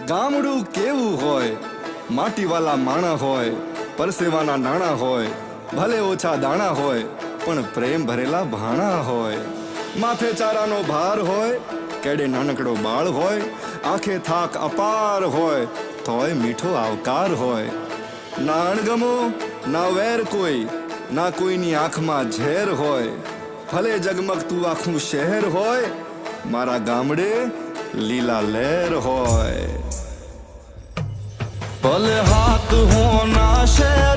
ગામડું કેવું હોય, માટીવાલા માણા હોય, પરસેવાના નાણા હોય, ભલે ઓછા દાણા હોય પણ પ્રેમ ભરેલા ભાણા હોય. માથે ચારાનો ભાર હોય, કેડે નાનકડો બાળ હોય, આંખે થાક અપાર હોય તોય મીઠો આવકાર હોય. ના અણગમો ના વેર કોઈ, ના કોઈની આંખમાં ઝેર હોય. ભલે જગમગતું આખું શહેર હોય, મારા ગામડે લીલા લહેર હોય. ભલે હાથ હો ના શહેર